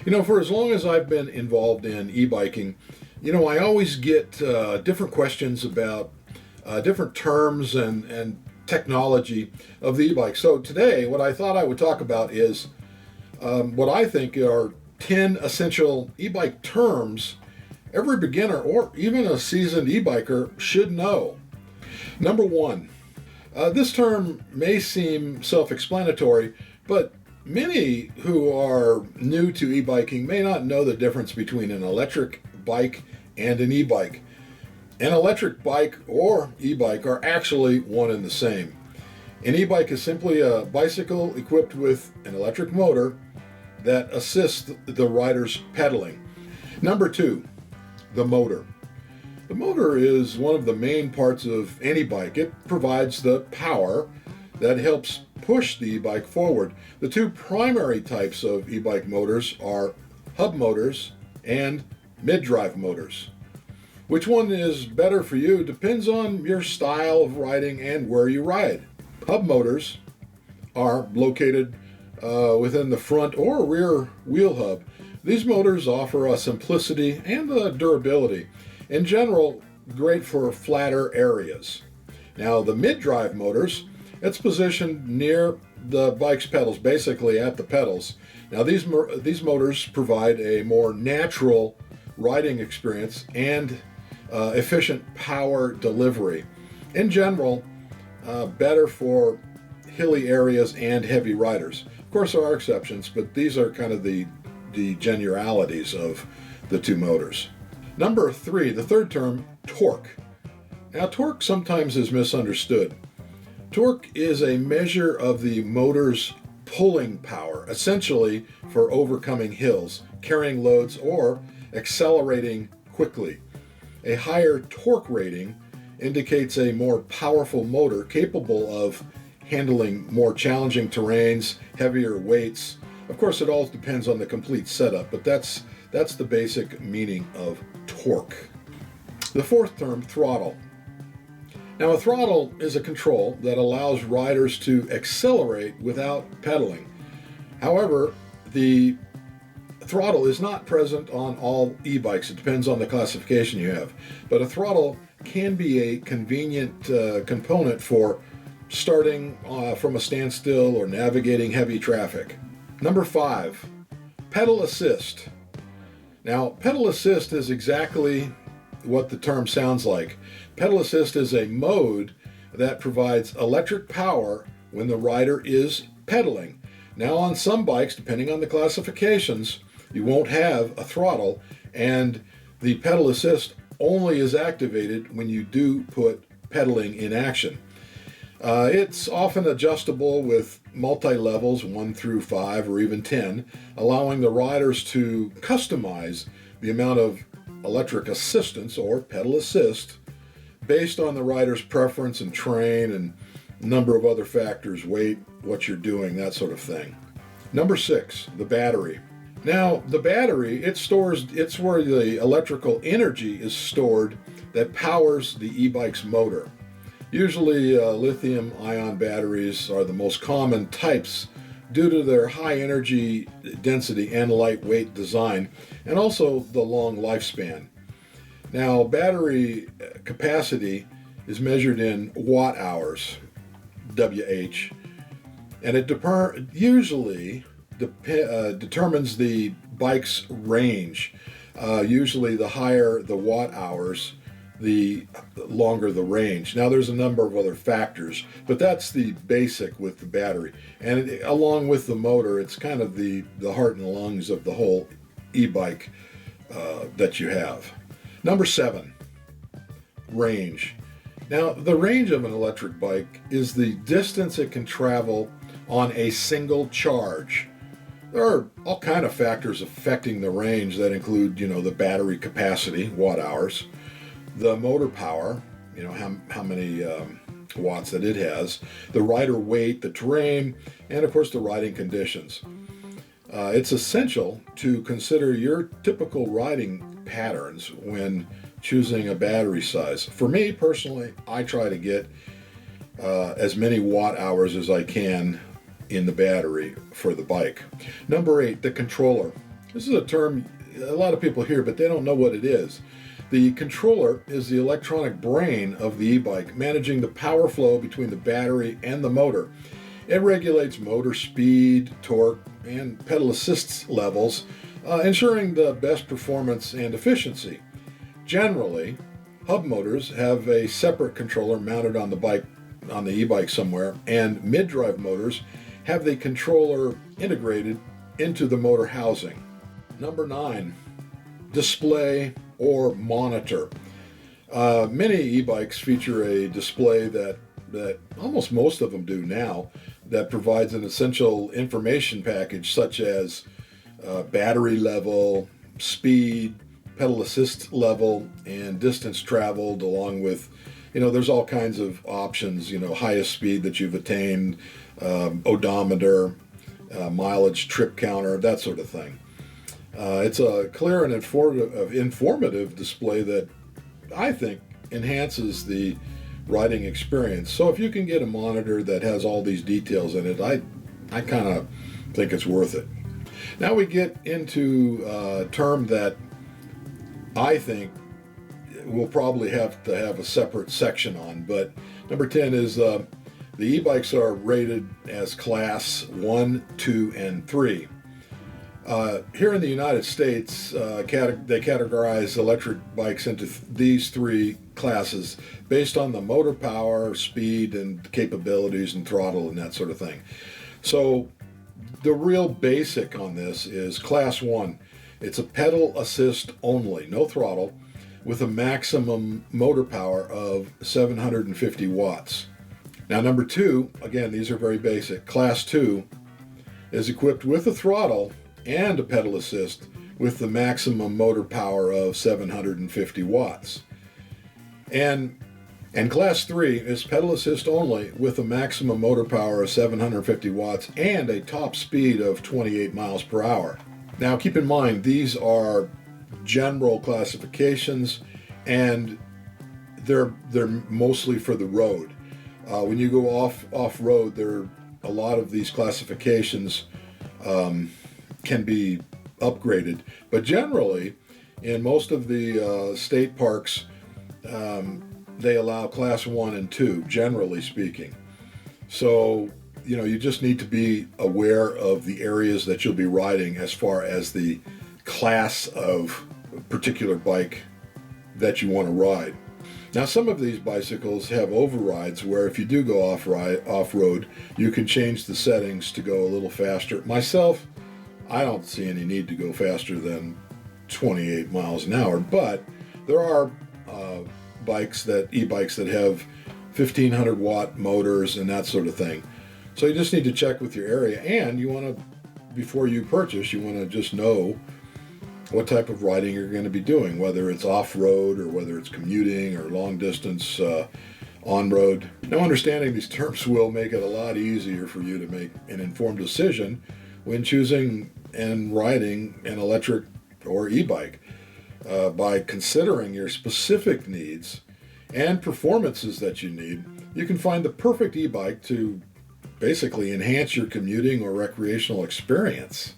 For as long as I've been involved in e-biking, I always get different questions about different terms and technology of the e-bike. So today, what I thought I would talk about is what I think are 10 essential e-bike terms every beginner or even a seasoned e-biker should know. Number one, this term may seem self-explanatory, but many who are new to e-biking may not know the difference between an electric bike and an e-bike. An electric bike or e-bike are actually one and the same. An e-bike is simply a bicycle equipped with an electric motor that assists the rider's pedaling. Number two, the motor. The motor is one of the main parts of any bike. It provides the power that helps push the e-bike forward. The two primary types of e-bike motors are hub motors and mid-drive motors. Which one is better for you depends on your style of riding and where you ride. Hub motors are located within the front or rear wheel hub. These motors offer a simplicity and a durability. In general, great for flatter areas. Now, the mid-drive motors, it's positioned near the bike's pedals, basically at the pedals. Now, these motors provide a more natural riding experience and efficient power delivery. In general, better for hilly areas and heavy riders. Of course, there are exceptions, but these are kind of the generalities of the two motors. Number three, the third term, torque. Now, torque sometimes is misunderstood. Torque is a measure of the motor's pulling power, essentially for overcoming hills, carrying loads, or accelerating quickly. A higher torque rating indicates a more powerful motor capable of handling more challenging terrains, heavier weights. Of course, it all depends on the complete setup, but that's the basic meaning of torque. The fourth term, throttle. Now, a throttle is a control that allows riders to accelerate without pedaling. However, the throttle is not present on all e-bikes. It depends on the classification you have. But a throttle can be a convenient component for starting from a standstill or navigating heavy traffic. Number five, pedal assist. Now, pedal assist is exactly what the term sounds like. Pedal assist is a mode that provides electric power when the rider is pedaling. Now, on some bikes, depending on the classifications, you won't have a throttle, and the pedal assist only is activated when you do put pedaling in action. It's often adjustable with multi-levels, 1 through 5 or even 10, allowing the riders to customize the amount of electric assistance or pedal assist based on the rider's preference and terrain and a number of other factors, weight, what you're doing, that sort of thing. Number 6, the battery. Now, the battery, it's where the electrical energy is stored that powers the e-bike's motor. Usually, lithium-ion batteries are the most common types due to their high energy density and lightweight design, and also the long lifespan. Now, battery capacity is measured in watt hours, WH, and it usually determines the bike's range. Usually the higher the watt hours, the longer the range. Now there's a number of other factors, but that's the basic with the battery. And along with the motor, it's kind of the heart and lungs of the whole e-bike that you have. Number 7, range. Now, the range of an electric bike is the distance it can travel on a single charge. There are all kind of factors affecting the range that include, the battery capacity, watt hours, the motor power, how many watts that it has, the rider weight, the terrain, and of course the riding conditions. It's essential to consider your typical riding patterns when choosing a battery size. For me personally, I try to get as many watt hours as I can in the battery for the bike. Number 8, the controller. This is a term a lot of people hear, but they don't know what it is. The controller is the electronic brain of the e-bike, managing the power flow between the battery and the motor. It regulates motor speed, torque, and pedal assist levels, ensuring the best performance and efficiency. Generally, hub motors have a separate controller mounted on the e-bike somewhere, and mid-drive motors have the controller integrated into the motor housing. Number 9, display or monitor. Many e-bikes feature a display that almost most of them do now, that provides an essential information package such as battery level, speed, pedal assist level, and distance traveled, along with, there's all kinds of options, highest speed that you've attained, odometer, mileage, trip counter, that sort of thing. It's a clear and informative display that I think enhances the riding experience. So if you can get a monitor that has all these details in it, I kind of think it's worth it. Now we get into a term that I think we'll probably have to have a separate section on, but number 10 is the e-bikes are rated as class 1, 2, and 3. Here in the United States, they categorize electric bikes into these 3 classes based on the motor power, speed, and capabilities, and throttle, and that sort of thing. So the real basic on this is class 1. It's a pedal assist only, no throttle, with a maximum motor power of 750 watts. Now number 2, again, these are very basic. Class 2 is equipped with a throttle and a pedal assist with the maximum motor power of 750 watts. And class 3 is pedal assist only with a maximum motor power of 750 watts and a top speed of 28 miles per hour. Now keep in mind, these are general classifications, and they're mostly for the road. When you go off-road, a lot of these classifications can be upgraded. But generally, in most of the state parks, they allow class 1 and 2, generally speaking. So, you just need to be aware of the areas that you'll be riding as far as the class of particular bike that you want to ride. Now, some of these bicycles have overrides where if you do go off-road, you can change the settings to go a little faster. Myself, I don't see any need to go faster than 28 miles an hour, but there are e-bikes that have 1,500 watt motors and that sort of thing. So you just need to check with your area, and before you purchase, you want to just know what type of riding you're going to be doing, whether it's off-road or whether it's commuting or long-distance on-road. Now, understanding these terms will make it a lot easier for you to make an informed decision when choosing and riding an electric or e-bike. By considering your specific needs and performances that you need, you can find the perfect e-bike to basically enhance your commuting or recreational experience.